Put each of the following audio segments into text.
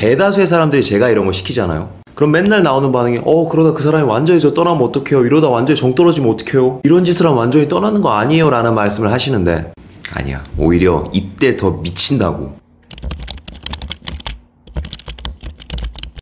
대다수의 사람들이 제가 이런 거 시키잖아요. 그럼 맨날 나오는 반응이 그러다 그 사람이 완전히 저 떠나면 어떡해요, 이러다 완전히 정 떨어지면 어떡해요, 이런 짓을 하면 완전히 떠나는 거 아니에요 라는 말씀을 하시는데, 아니야, 오히려 이때 더 미친다고.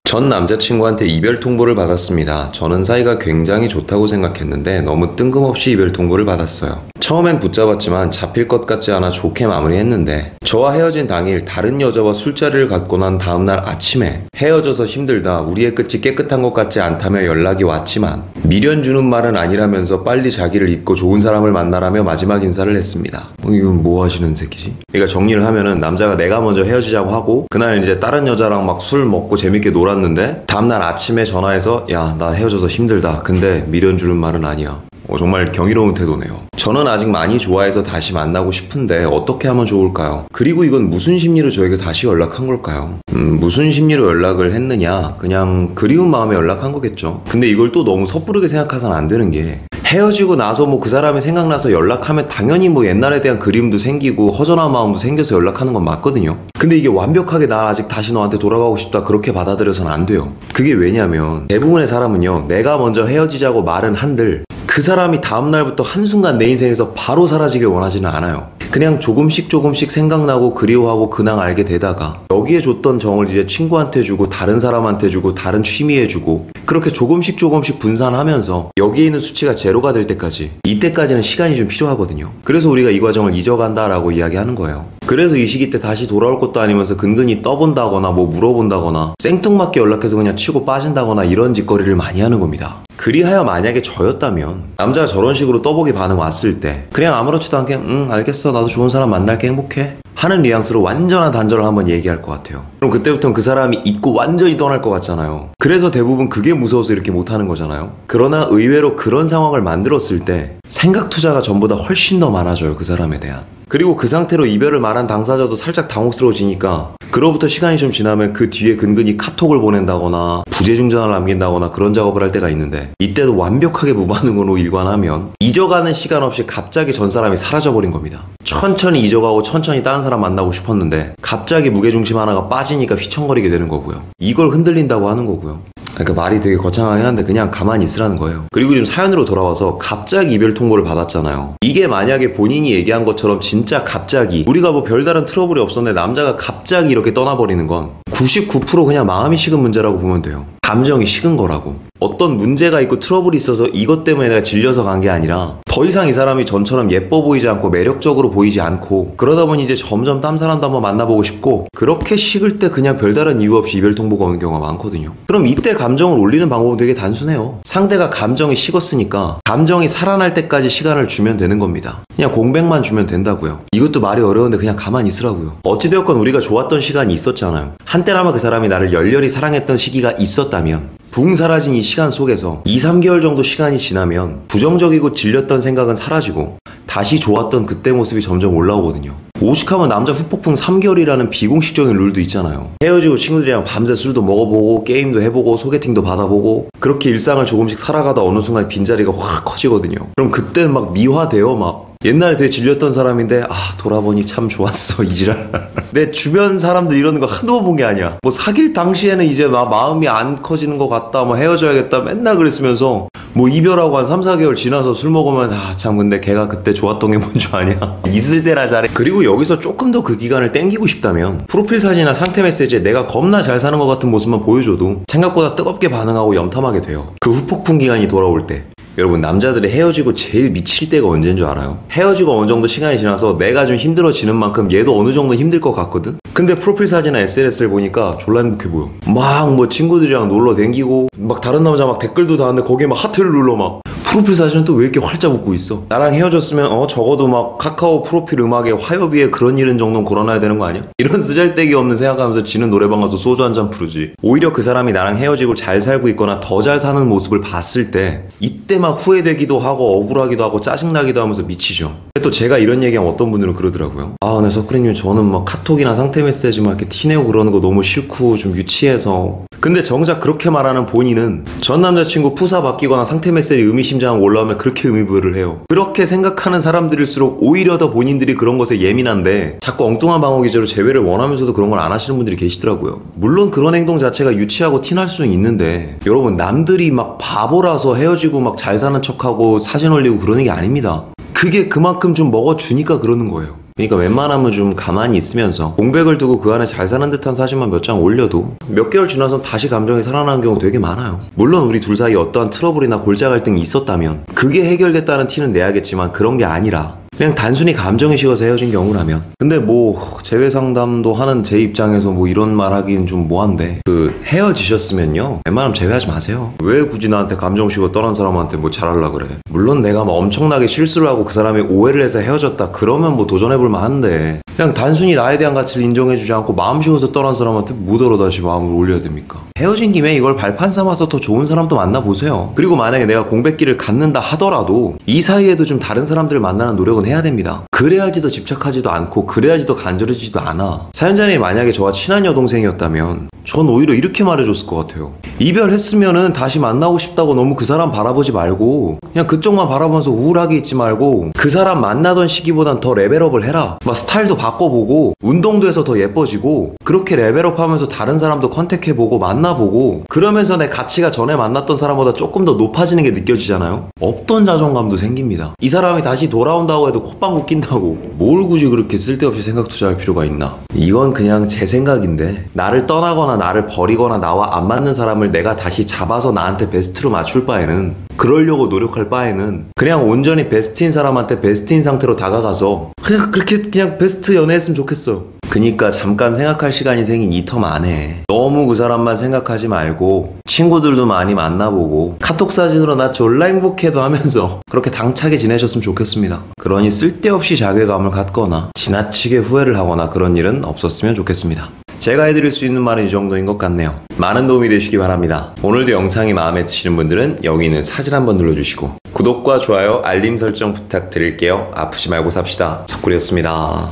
전 남자친구한테 이별 통보를 받았습니다. 저는 사이가 굉장히 좋다고 생각했는데 너무 뜬금없이 이별 통보를 받았어요. 처음엔 붙잡았지만 잡힐 것 같지 않아 좋게 마무리했는데, 저와 헤어진 당일 다른 여자와 술자리를 갖고 난 다음날 아침에 헤어져서 힘들다, 우리의 끝이 깨끗한 것 같지 않다며 연락이 왔지만 미련 주는 말은 아니라면서 빨리 자기를 잊고 좋은 사람을 만나라며 마지막 인사를 했습니다. 이건 뭐 하시는 새끼지? 그러니까 정리를 하면은, 남자가 내가 먼저 헤어지자고 하고 그날 이제 다른 여자랑 막 술 먹고 재밌게 놀았는데 다음날 아침에 전화해서 야, 나 헤어져서 힘들다, 근데 미련 주는 말은 아니야. 정말 경이로운 태도네요. 저는 아직 많이 좋아해서 다시 만나고 싶은데 어떻게 하면 좋을까요? 그리고 이건 무슨 심리로 저에게 다시 연락한 걸까요? 무슨 심리로 연락을 했느냐? 그냥 그리운 마음에 연락한 거겠죠. 근데 이걸 또 너무 섣부르게 생각해서는 안 되는 게, 헤어지고 나서 뭐 그 사람이 생각나서 연락하면 당연히 뭐 옛날에 대한 그리움도 생기고 허전한 마음도 생겨서 연락하는 건 맞거든요. 근데 이게 완벽하게 나 아직 다시 너한테 돌아가고 싶다 그렇게 받아들여서는 안 돼요. 그게 왜냐면 대부분의 사람은요, 내가 먼저 헤어지자고 말은 한들 그 사람이 다음날부터 한순간 내 인생에서 바로 사라지길 원하지는 않아요. 그냥 조금씩 생각나고 그리워하고 근황 알게 되다가 여기에 줬던 정을 이제 친구한테 주고 다른 사람한테 주고 다른 취미에 주고, 그렇게 조금씩 분산하면서 여기에 있는 수치가 제로가 될 때까지, 이때까지는 시간이 좀 필요하거든요. 그래서 우리가 이 과정을 잊어간다라고 이야기하는 거예요. 그래서 이 시기 때 다시 돌아올 것도 아니면서 근근히 떠본다거나 뭐 물어본다거나 생뚱맞게 연락해서 그냥 치고 빠진다거나 이런 짓거리를 많이 하는 겁니다. 그리하여 만약에 저였다면 남자가 저런 식으로 떠보기 반응 왔을 때 그냥 아무렇지도 않게 알겠어, 나도 좋은 사람 만날게, 행복해 하는 뉘앙스로 완전한 단절을 한번 얘기할 것 같아요. 그럼 그때부터는 그 사람이 잊고 완전히 떠날 것 같잖아요. 그래서 대부분 그게 무서워서 이렇게 못하는 거잖아요. 그러나 의외로 그런 상황을 만들었을 때 생각 투자가 전보다 훨씬 더 많아져요, 그 사람에 대한. 그리고 그 상태로 이별을 말한 당사자도 살짝 당혹스러워지니까 그로부터 시간이 좀 지나면 그 뒤에 근근히 카톡을 보낸다거나 부재중전화를 남긴다거나 그런 작업을 할 때가 있는데, 이때도 완벽하게 무반응으로 일관하면 잊어가는 시간 없이 갑자기 전 사람이 사라져버린 겁니다. 천천히 잊어가고 천천히 다른 사람 만나고 싶었는데 갑자기 무게중심 하나가 빠지니까 휘청거리게 되는 거고요. 이걸 흔들린다고 하는 거고요. 그러니까 말이 되게 거창하긴 한데 그냥 가만히 있으라는 거예요. 그리고 지금 사연으로 돌아와서 갑자기 이별 통보를 받았잖아요. 이게 만약에 본인이 얘기한 것처럼 진짜 갑자기, 우리가 뭐 별다른 트러블이 없었는데 남자가 갑자기 이렇게 떠나버리는 건 99% 그냥 마음이 식은 문제라고 보면 돼요. 감정이 식은 거라고. 어떤 문제가 있고 트러블이 있어서 이것 때문에 내가 질려서 간 게 아니라 더 이상 이 사람이 전처럼 예뻐 보이지 않고 매력적으로 보이지 않고, 그러다 보니 이제 점점 딴 사람도 한번 만나보고 싶고, 그렇게 식을 때 그냥 별다른 이유 없이 이별 통보가 오는 경우가 많거든요. 그럼 이때 감정을 올리는 방법은 되게 단순해요. 상대가 감정이 식었으니까 감정이 살아날 때까지 시간을 주면 되는 겁니다. 그냥 공백만 주면 된다고요. 이것도 말이 어려운데 그냥 가만히 있으라고요. 어찌되었건 우리가 좋았던 시간이 있었잖아요. 한때나마 그 사람이 나를 열렬히 사랑했던 시기가 있었다면, 붕 사라진 이 시간 속에서 2, 3개월 정도 시간이 지나면 부정적이고 질렸던 생각은 사라지고 다시 좋았던 그때 모습이 점점 올라오거든요. 오죽하면 남자 후폭풍 3개월이라는 비공식적인 룰도 있잖아요. 헤어지고 친구들이랑 밤새 술도 먹어보고 게임도 해보고 소개팅도 받아보고 그렇게 일상을 조금씩 살아가다 어느 순간 빈자리가 확 커지거든요. 그럼 그때는 막 미화돼요. 막 옛날에 되게 질렸던 사람인데 돌아보니 참 좋았어, 이 지랄. 내 주변 사람들 이러는 거 한두 번 본 게 아니야. 뭐 사귈 당시에는 이제 막 마음이 안 커지는 것 같다, 뭐 헤어져야겠다 맨날 그랬으면서 뭐 이별하고 한 3, 4개월 지나서 술 먹으면 참 근데 걔가 그때 좋았던 게 뭔 줄 아냐, 있을 때나 잘해. 그리고 여기서 조금 더 그 기간을 땡기고 싶다면 프로필 사진이나 상태 메시지에 내가 겁나 잘 사는 것 같은 모습만 보여줘도 생각보다 뜨겁게 반응하고 염탐하게 돼요. 그 후폭풍 기간이 돌아올 때. 여러분, 남자들이 헤어지고 제일 미칠 때가 언제인 줄 알아요? 헤어지고 어느 정도 시간이 지나서 내가 좀 힘들어지는 만큼 얘도 어느 정도 힘들 것 같거든? 근데 프로필 사진이나 SNS를 보니까 졸라 행복해 보여. 막 뭐 친구들이랑 놀러 댕기고 막 다른 남자 막 댓글도 다는데 거기에 막 하트를 눌러. 막 프로필 사진은 또 왜 이렇게 활짝 웃고 있어? 나랑 헤어졌으면 적어도 막 카카오 프로필 음악에 화요비에 그런 일은 정도는 걸어놔야 되는 거 아니야? 이런 쓰잘데기 없는 생각하면서 지는 노래방 가서 소주 한잔 부르지. 오히려 그 사람이 나랑 헤어지고 잘 살고 있거나 더 잘 사는 모습을 봤을 때 이때 막 후회되기도 하고 억울하기도 하고 짜증나기도 하면서 미치죠. 또 제가 이런 얘기하면 어떤 분들은 그러더라고요. 네, 석그리님, 저는 막 카톡이나 상태 메시지 막 이렇게 티내고 그러는 거 너무 싫고 좀 유치해서 근데 정작 그렇게 말하는 본인은 전 남자친구 푸사 바뀌거나 상태 메시지 의미심장하고 올라오면 그렇게 의미부여를 해요. 그렇게 생각하는 사람들일수록 오히려 더 본인들이 그런 것에 예민한데 자꾸 엉뚱한 방어 기제로 재회를 원하면서도 그런 걸 안 하시는 분들이 계시더라고요. 물론 그런 행동 자체가 유치하고 티날 수는 있는데 여러분, 남들이 막 바보라서 헤어지고 막 잘 사는 척하고 사진 올리고 그러는 게 아닙니다. 그게 그만큼 좀 먹어주니까 그러는 거예요. 그러니까 웬만하면 좀 가만히 있으면서 공백을 두고 그 안에 잘 사는 듯한 사진만 몇 장 올려도 몇 개월 지나서 다시 감정이 살아나는 경우 되게 많아요. 물론 우리 둘 사이에 어떠한 트러블이나 골자 갈등이 있었다면 그게 해결됐다는 티는 내야겠지만 그런 게 아니라 그냥 단순히 감정이 식어서 헤어진 경우라면. 근데 뭐 재회 상담도 하는 제 입장에서 뭐 이런 말 하긴 좀 뭐한데, 헤어지셨으면요 웬만하면 재회하지 마세요. 왜 굳이 나한테 감정 식어 떠난 사람한테 뭐 잘하려고 그래. 물론 내가 뭐 엄청나게 실수를 하고 그 사람이 오해를 해서 헤어졌다 그러면 뭐 도전해볼 만한데, 그냥 단순히 나에 대한 가치를 인정해주지 않고 마음 식어서 떠난 사람한테 뭐더러 다시 마음을 올려야 됩니까? 헤어진 김에 이걸 발판 삼아서 더 좋은 사람도 만나보세요. 그리고 만약에 내가 공백기를 갖는다 하더라도 이 사이에도 좀 다른 사람들을 만나는 노력은 해야 됩니다. 그래야지 더 집착하지도 않고 그래야지 더 간절해지지도 않아. 사연자님이 만약에 저와 친한 여동생이었다면 전 오히려 이렇게 말해줬을 것 같아요. 이별했으면은 다시 만나고 싶다고 너무 그 사람 바라보지 말고 그냥 그쪽만 바라보면서 우울하게 있지 말고 그 사람 만나던 시기보단 더 레벨업을 해라. 막 스타일도 바꿔보고 운동도 해서 더 예뻐지고 그렇게 레벨업하면서 다른 사람도 컨택해보고 만나보고 그러면서 내 가치가 전에 만났던 사람보다 조금 더 높아지는 게 느껴지잖아요. 없던 자존감도 생깁니다. 이 사람이 다시 돌아온다고 해도 콧방구 낀다고 뭘 굳이 그렇게 쓸데없이 생각 투자할 필요가 있나. 이건 그냥 제 생각인데, 나를 떠나거나 나를 버리거나 나와 안 맞는 사람을 내가 다시 잡아서 나한테 베스트로 맞출 바에는, 그러려고 노력할 바에는 그냥 온전히 베스트인 사람한테 베스트인 상태로 다가가서 그냥 그렇게 그냥 베스트 연애했으면 좋겠어. 그니까 잠깐 생각할 시간이 생긴 이 텀 안에 너무 그 사람만 생각하지 말고 친구들도 많이 만나보고 카톡 사진으로 나 졸라 행복해도 하면서 그렇게 당차게 지내셨으면 좋겠습니다. 그러니 쓸데없이 자괴감을 갖거나 지나치게 후회를 하거나 그런 일은 없었으면 좋겠습니다. 제가 해드릴 수 있는 말은 이 정도인 것 같네요. 많은 도움이 되시기 바랍니다. 오늘도 영상이 마음에 드시는 분들은 여기 있는 사진 한번 눌러주시고 구독과 좋아요, 알림 설정 부탁드릴게요. 아프지 말고 삽시다. 석구리였습니다.